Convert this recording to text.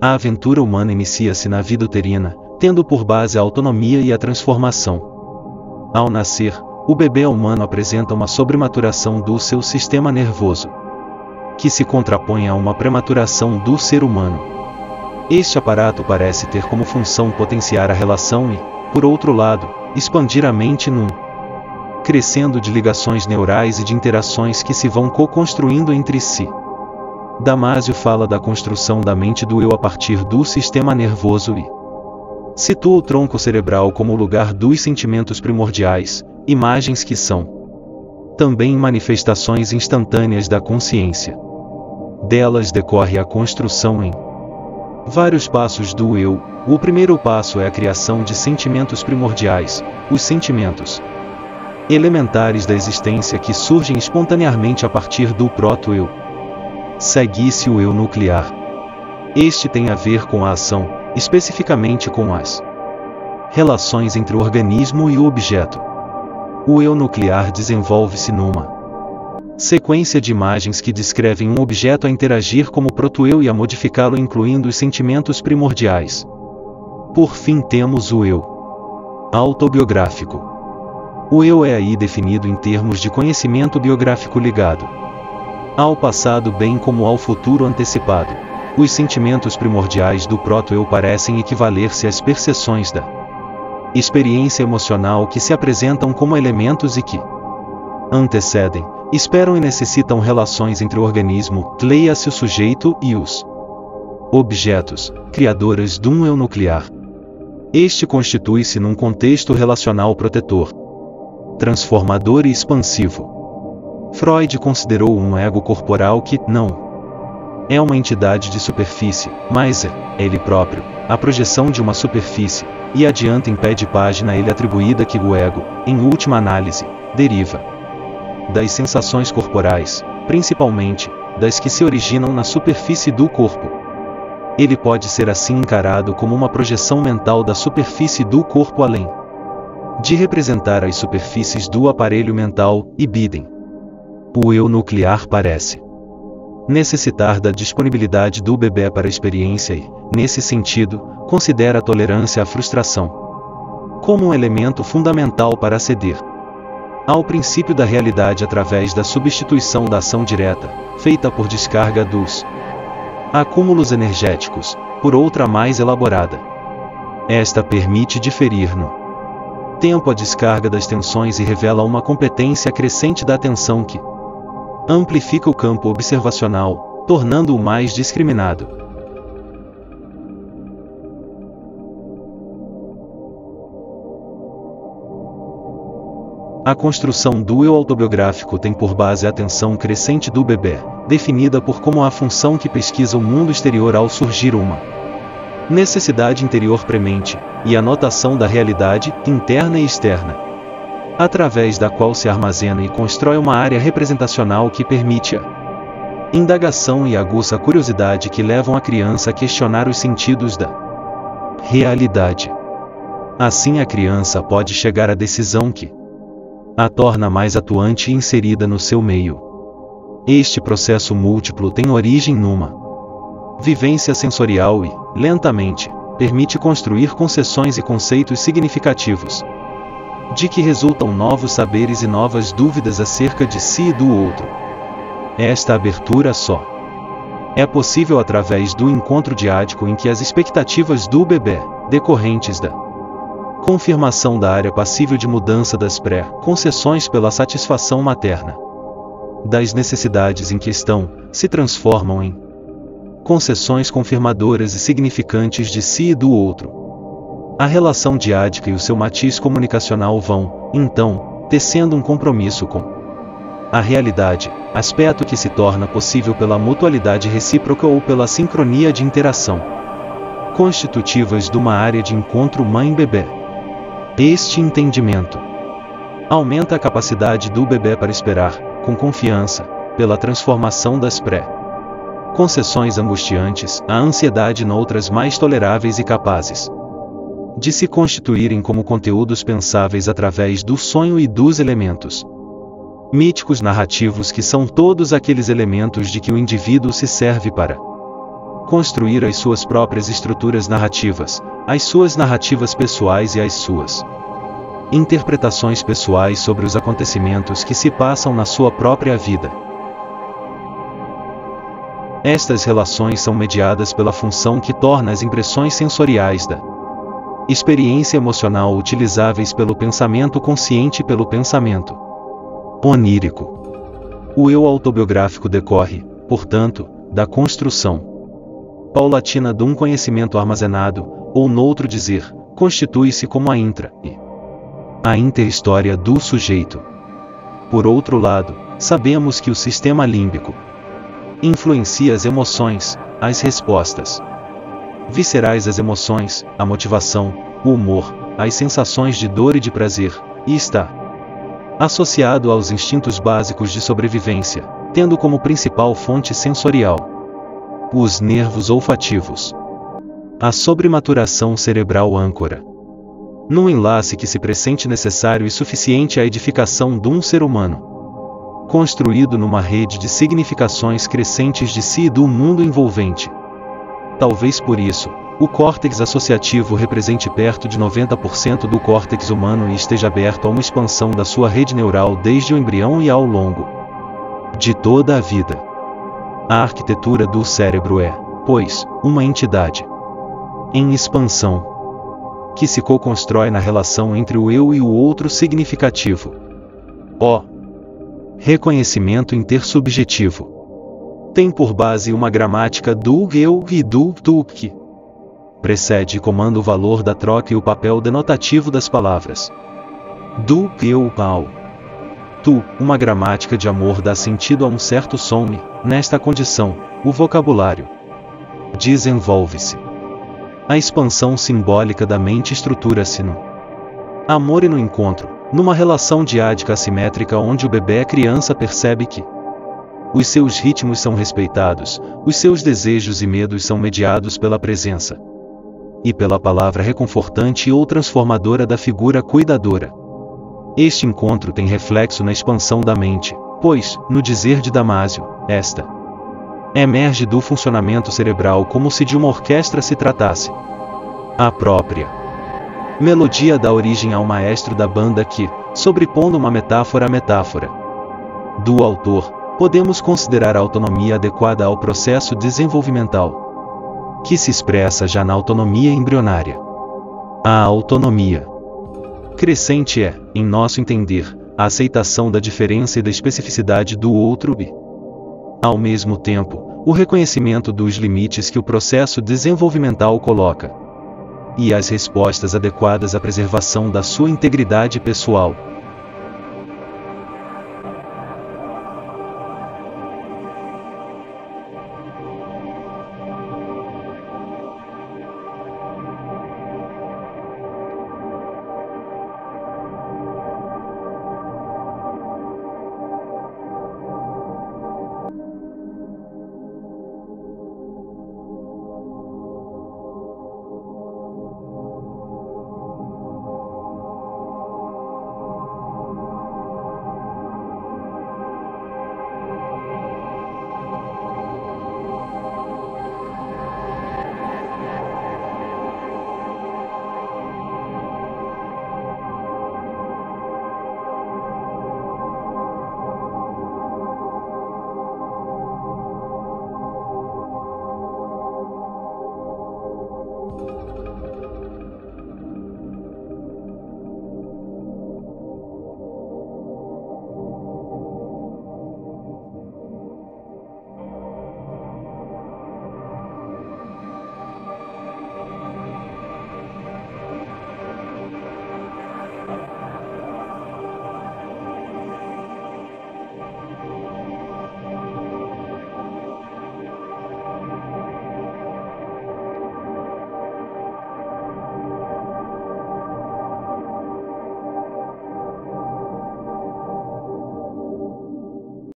A aventura humana inicia-se na vida uterina, tendo por base a autonomia e a transformação. Ao nascer, o bebê humano apresenta uma sobrematuração do seu sistema nervoso, que se contrapõe a uma prematuração do ser humano. Este aparato parece ter como função potenciar a relação e, por outro lado, expandir a mente crescendo de ligações neurais e de interações que se vão co-construindo entre si. Damásio fala da construção da mente do eu a partir do sistema nervoso e situa o tronco cerebral como o lugar dos sentimentos primordiais, imagens que são também manifestações instantâneas da consciência. Delas decorre a construção em vários passos do eu. O primeiro passo é a criação de sentimentos primordiais, os sentimentos elementares da existência que surgem espontaneamente a partir do proto-eu. Segue-se o eu nuclear. Este tem a ver com a ação, especificamente com as relações entre o organismo e o objeto. O eu nuclear desenvolve-se numa sequência de imagens que descrevem um objeto a interagir como proto-eu e a modificá-lo incluindo os sentimentos primordiais. Por fim temos o eu autobiográfico. O eu é aí definido em termos de conhecimento biográfico ligado ao passado bem como ao futuro antecipado. Os sentimentos primordiais do proto-eu parecem equivaler-se às percepções da experiência emocional que se apresentam como elementos e que antecedem, esperam e necessitam relações entre o organismo, leia-se o sujeito e os objetos, criadoras de um eu nuclear. Este constitui-se num contexto relacional protetor, transformador e expansivo. Freud considerou um ego corporal que não é uma entidade de superfície, mas é ele próprio, a projeção de uma superfície, e adianta em pé de página ele atribuída que o ego, em última análise, deriva das sensações corporais, principalmente das que se originam na superfície do corpo. Ele pode ser assim encarado como uma projeção mental da superfície do corpo além de representar as superfícies do aparelho mental, ibidem. O eu nuclear parece necessitar da disponibilidade do bebê para a experiência e, nesse sentido, considera a tolerância à frustração como um elemento fundamental para aceder ao princípio da realidade através da substituição da ação direta, feita por descarga dos acúmulos energéticos, por outra mais elaborada. Esta permite diferir no tempo a descarga das tensões e revela uma competência crescente da atenção que amplifica o campo observacional, tornando-o mais discriminado. A construção do eu autobiográfico tem por base a atenção crescente do bebê, definida por como a função que pesquisa o mundo exterior ao surgir uma necessidade interior premente, e a notação da realidade, interna e externa, através da qual se armazena e constrói uma área representacional que permite a indagação e aguça a curiosidade que levam a criança a questionar os sentidos da realidade. Assim a criança pode chegar à decisão que a torna mais atuante e inserida no seu meio. Este processo múltiplo tem origem numa vivência sensorial e, lentamente, permite construir concessões e conceitos significativos, de que resultam novos saberes e novas dúvidas acerca de si e do outro. Esta abertura só é possível através do encontro diádico em que as expectativas do bebê, decorrentes da confirmação da área passível de mudança das pré-concessões pela satisfação materna das necessidades em questão, se transformam em concessões confirmadoras e significantes de si e do outro. A relação diádica e o seu matiz comunicacional vão, então, tecendo um compromisso com a realidade, aspecto que se torna possível pela mutualidade recíproca ou pela sincronia de interação, constitutivas de uma área de encontro mãe-bebê. Este entendimento aumenta a capacidade do bebê para esperar, com confiança, pela transformação das pré-concessões angustiantes, a ansiedade noutras mais toleráveis e capazes de se constituírem como conteúdos pensáveis através do sonho e dos elementos míticos narrativos, que são todos aqueles elementos de que o indivíduo se serve para construir as suas próprias estruturas narrativas, as suas narrativas pessoais e as suas interpretações pessoais sobre os acontecimentos que se passam na sua própria vida. Estas relações são mediadas pela função que torna as impressões sensoriais da experiência emocional utilizáveis pelo pensamento consciente e pelo pensamento onírico. O eu autobiográfico decorre, portanto, da construção paulatina de um conhecimento armazenado, ou noutro dizer, constitui-se como a interhistória do sujeito. Por outro lado, sabemos que o sistema límbico influencia as emoções, as respostas viscerais às emoções, a motivação, o humor, as sensações de dor e de prazer, e está associado aos instintos básicos de sobrevivência, tendo como principal fonte sensorial os nervos olfativos. A sobrematuração cerebral âncora num enlace que se pressente necessário e suficiente à edificação de um ser humano, construído numa rede de significações crescentes de si e do mundo envolvente. Talvez por isso, o córtex associativo represente perto de 90% do córtex humano e esteja aberto a uma expansão da sua rede neural desde o embrião e ao longo de toda a vida. A arquitetura do cérebro é, pois, uma entidade em expansão, que se co-constrói na relação entre o eu e o outro significativo. O reconhecimento intersubjetivo tem por base uma gramática do eu e do tu, que precede e comanda o valor da troca e o papel denotativo das palavras. Do eu ao tu, uma gramática de amor dá sentido a um certo som e, nesta condição, o vocabulário desenvolve-se. A expansão simbólica da mente estrutura-se no amor e no encontro, numa relação diádica assimétrica onde o bebê criança percebe que os seus ritmos são respeitados, os seus desejos e medos são mediados pela presença e pela palavra reconfortante ou transformadora da figura cuidadora. Este encontro tem reflexo na expansão da mente, pois, no dizer de Damásio, esta emerge do funcionamento cerebral como se de uma orquestra se tratasse. A própria melodia dá origem ao maestro da banda que, sobrepondo uma metáfora à metáfora do autor, podemos considerar a autonomia adequada ao processo desenvolvimental, que se expressa já na autonomia embrionária. A autonomia crescente é, em nosso entender, a aceitação da diferença e da especificidade do outro e, ao mesmo tempo, o reconhecimento dos limites que o processo desenvolvimental coloca, e as respostas adequadas à preservação da sua integridade pessoal.